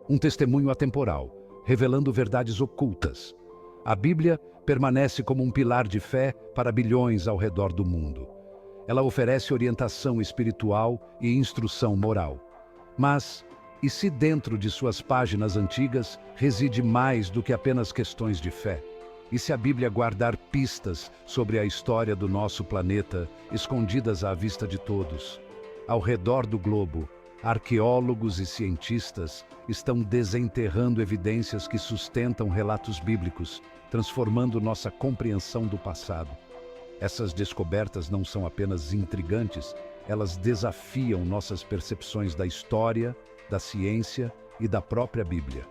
um testemunho atemporal, revelando verdades ocultas. A Bíblia permanece como um pilar de fé para bilhões ao redor do mundo. Ela oferece orientação espiritual e instrução moral. Mas, e se dentro de suas páginas antigas reside mais do que apenas questões de fé? E se a Bíblia guardar pistas sobre a história do nosso planeta, escondidas à vista de todos? Ao redor do globo, arqueólogos e cientistas estão desenterrando evidências que sustentam relatos bíblicos, transformando nossa compreensão do passado. Essas descobertas não são apenas intrigantes, elas desafiam nossas percepções da história, da ciência e da própria Bíblia.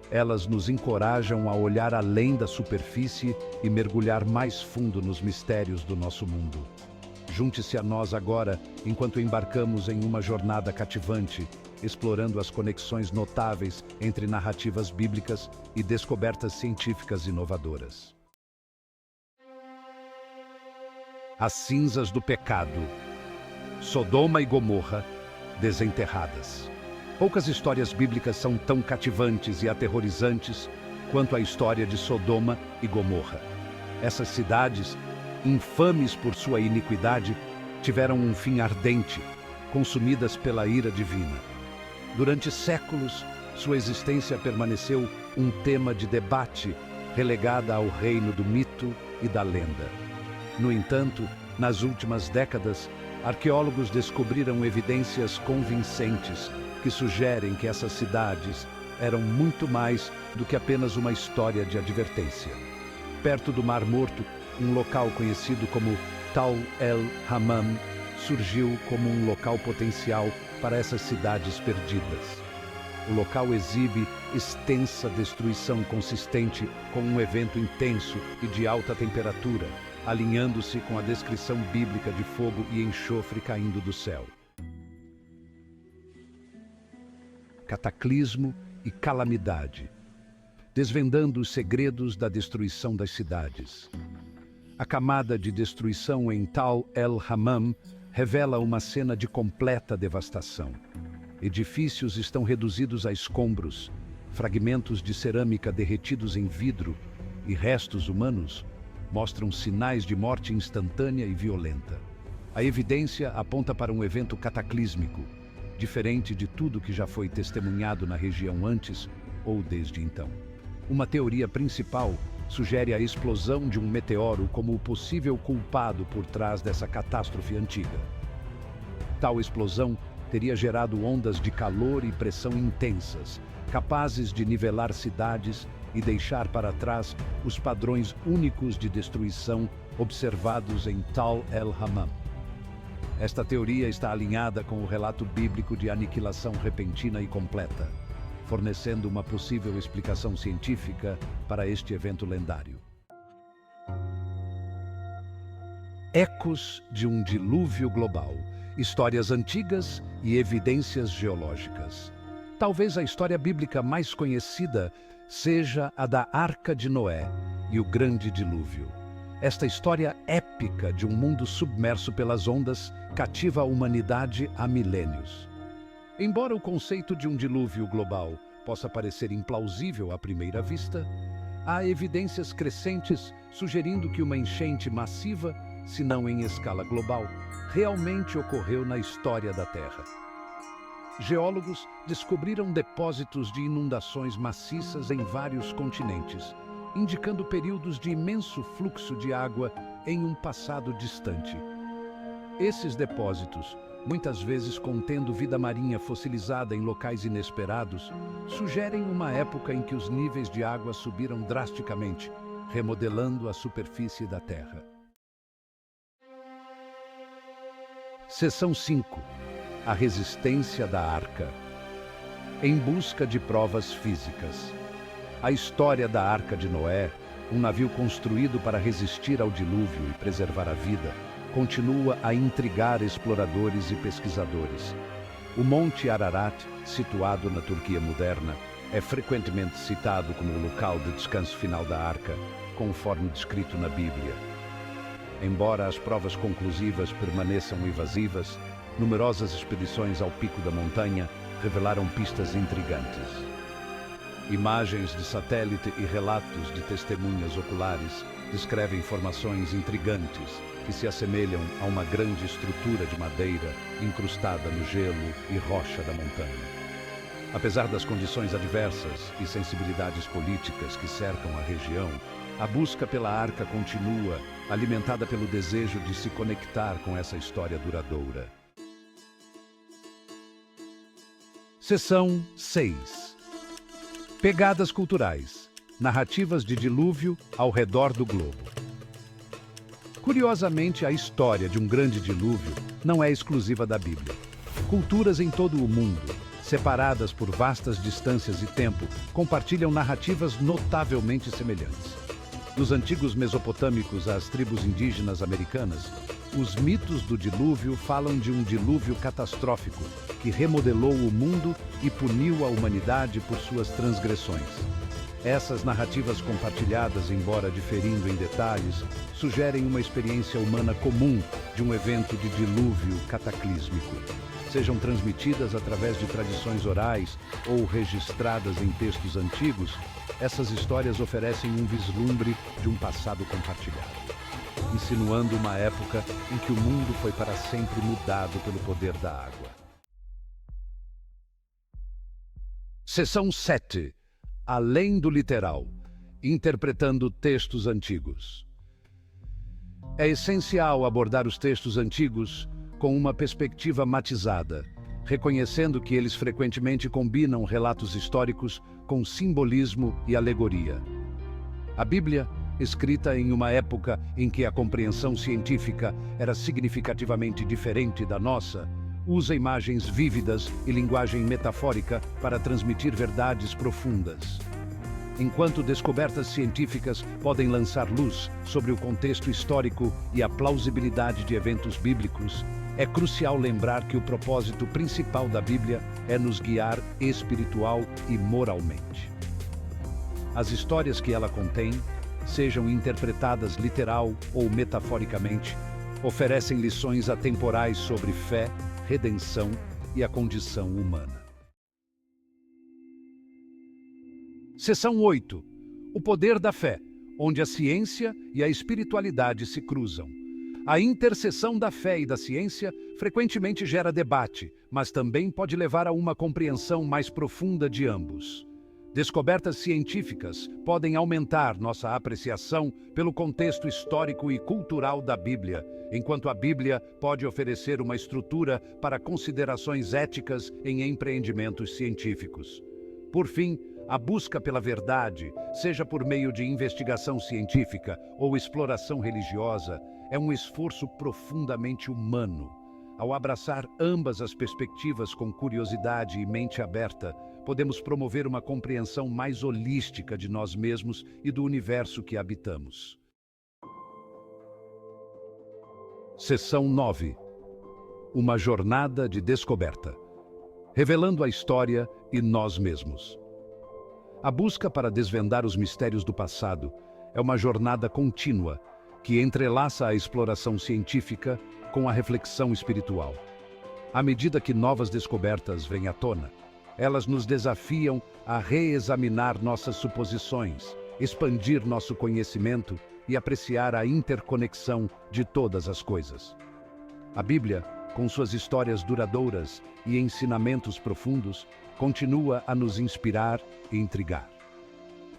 Elas nos encorajam a olhar além da superfície e mergulhar mais fundo nos mistérios do nosso mundo. Junte-se a nós agora, enquanto embarcamos em uma jornada cativante, explorando as conexões notáveis entre narrativas bíblicas e descobertas científicas inovadoras. As cinzas do pecado. Sodoma e Gomorra, desenterradas. Poucas histórias bíblicas são tão cativantes e aterrorizantes quanto a história de Sodoma e Gomorra. Essas cidades, infames por sua iniquidade, tiveram um fim ardente, consumidas pela ira divina. Durante séculos, sua existência permaneceu um tema de debate, relegada ao reino do mito e da lenda. No entanto, nas últimas décadas, arqueólogos descobriram evidências convincentes que sugerem que essas cidades eram muito mais do que apenas uma história de advertência. Perto do Mar Morto, um local conhecido como Tal el-Hammam surgiu como um local potencial para essas cidades perdidas. O local exibe extensa destruição consistente com um evento intenso e de alta temperatura, alinhando-se com a descrição bíblica de fogo e enxofre caindo do céu. Cataclismo e calamidade, desvendando os segredos da destruição das cidades. A camada de destruição em Tal el-Hammam revela uma cena de completa devastação. Edifícios estão reduzidos a escombros, fragmentos de cerâmica derretidos em vidro e restos humanos mostram sinais de morte instantânea e violenta. A evidência aponta para um evento cataclísmico, diferente de tudo que já foi testemunhado na região antes ou desde então. Uma teoria principal sugere a explosão de um meteoro como o possível culpado por trás dessa catástrofe antiga. Tal explosão teria gerado ondas de calor e pressão intensas, capazes de nivelar cidades e deixar para trás os padrões únicos de destruição observados em Tal el-Hammam. Esta teoria está alinhada com o relato bíblico de aniquilação repentina e completa, fornecendo uma possível explicação científica para este evento lendário. Ecos de um dilúvio global, histórias antigas e evidências geológicas. Talvez a história bíblica mais conhecida seja a da Arca de Noé e o Grande Dilúvio. Esta história épica de um mundo submerso pelas ondas cativa a humanidade há milênios. Embora o conceito de um dilúvio global possa parecer implausível à primeira vista, há evidências crescentes sugerindo que uma enchente massiva, se não em escala global, realmente ocorreu na história da Terra. Geólogos descobriram depósitos de inundações maciças em vários continentes, indicando períodos de imenso fluxo de água em um passado distante. Esses depósitos, muitas vezes contendo vida marinha fossilizada em locais inesperados, sugerem uma época em que os níveis de água subiram drasticamente, remodelando a superfície da Terra. Seção 5. A resistência da Arca. Em busca de provas físicas. A história da Arca de Noé, um navio construído para resistir ao dilúvio e preservar a vida, continua a intrigar exploradores e pesquisadores. O Monte Ararat, situado na Turquia moderna, é frequentemente citado como o local de descanso final da Arca, conforme descrito na Bíblia. Embora as provas conclusivas permaneçam evasivas, numerosas expedições ao pico da montanha revelaram pistas intrigantes. Imagens de satélite e relatos de testemunhas oculares descrevem formações intrigantes que se assemelham a uma grande estrutura de madeira incrustada no gelo e rocha da montanha. Apesar das condições adversas e sensibilidades políticas que cercam a região, a busca pela Arca continua, alimentada pelo desejo de se conectar com essa história duradoura. Seção 6. Pegadas culturais. Narrativas de dilúvio ao redor do globo. Curiosamente, a história de um grande dilúvio não é exclusiva da Bíblia. Culturas em todo o mundo, separadas por vastas distâncias e tempo, compartilham narrativas notavelmente semelhantes. Dos antigos mesopotâmicos às tribos indígenas americanas, os mitos do dilúvio falam de um dilúvio catastrófico que remodelou o mundo e puniu a humanidade por suas transgressões. Essas narrativas compartilhadas, embora diferindo em detalhes, sugerem uma experiência humana comum de um evento de dilúvio cataclísmico. Sejam transmitidas através de tradições orais ou registradas em textos antigos, essas histórias oferecem um vislumbre de um passado compartilhado, insinuando uma época em que o mundo foi para sempre mudado pelo poder da água. Seção 7. Além do literal, interpretando textos antigos. É essencial abordar os textos antigos com uma perspectiva matizada, reconhecendo que eles frequentemente combinam relatos históricos com simbolismo e alegoria. A Bíblia, escrita em uma época em que a compreensão científica era significativamente diferente da nossa, usa imagens vívidas e linguagem metafórica para transmitir verdades profundas. Enquanto descobertas científicas podem lançar luz sobre o contexto histórico e a plausibilidade de eventos bíblicos, é crucial lembrar que o propósito principal da Bíblia é nos guiar espiritual e moralmente. As histórias que ela contém, sejam interpretadas literal ou metaforicamente, oferecem lições atemporais sobre fé, redenção e a condição humana. Seção 8. O poder da fé, onde a ciência e a espiritualidade se cruzam. A interseção da fé e da ciência frequentemente gera debate, mas também pode levar a uma compreensão mais profunda de ambos. Descobertas científicas podem aumentar nossa apreciação pelo contexto histórico e cultural da Bíblia, enquanto a Bíblia pode oferecer uma estrutura para considerações éticas em empreendimentos científicos. Por fim, a busca pela verdade, seja por meio de investigação científica ou exploração religiosa, é um esforço profundamente humano. Ao abraçar ambas as perspectivas com curiosidade e mente aberta, podemos promover uma compreensão mais holística de nós mesmos e do universo que habitamos. Seção 9. Uma jornada de descoberta, revelando a história e nós mesmos. A busca para desvendar os mistérios do passado é uma jornada contínua que entrelaça a exploração científica com a reflexão espiritual. À medida que novas descobertas vêm à tona, elas nos desafiam a reexaminar nossas suposições, expandir nosso conhecimento e apreciar a interconexão de todas as coisas. A Bíblia, com suas histórias duradouras e ensinamentos profundos, continua a nos inspirar e intrigar.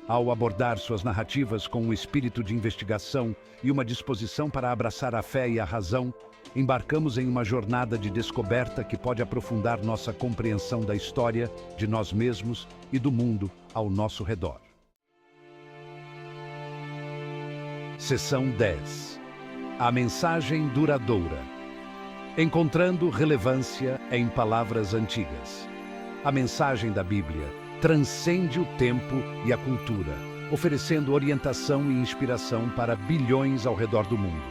Ao abordar suas narrativas com um espírito de investigação e uma disposição para abraçar a fé e a razão, embarcamos em uma jornada de descoberta que pode aprofundar nossa compreensão da história, de nós mesmos e do mundo ao nosso redor. Seção 10. A mensagem duradoura. Encontrando relevância em palavras antigas. A mensagem da Bíblia transcende o tempo e a cultura, oferecendo orientação e inspiração para bilhões ao redor do mundo.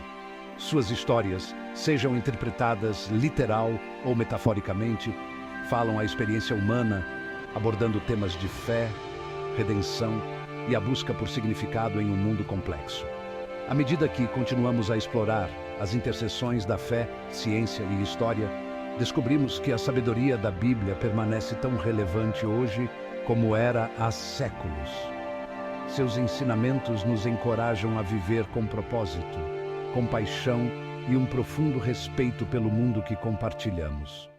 Suas histórias, sejam interpretadas literal ou metaforicamente, falam a experiência humana, abordando temas de fé, redenção e a busca por significado em um mundo complexo. À medida que continuamos a explorar as interseções da fé, ciência e história, descobrimos que a sabedoria da Bíblia permanece tão relevante hoje como era há séculos. Seus ensinamentos nos encorajam a viver com propósito, compaixão e um profundo respeito pelo mundo que compartilhamos.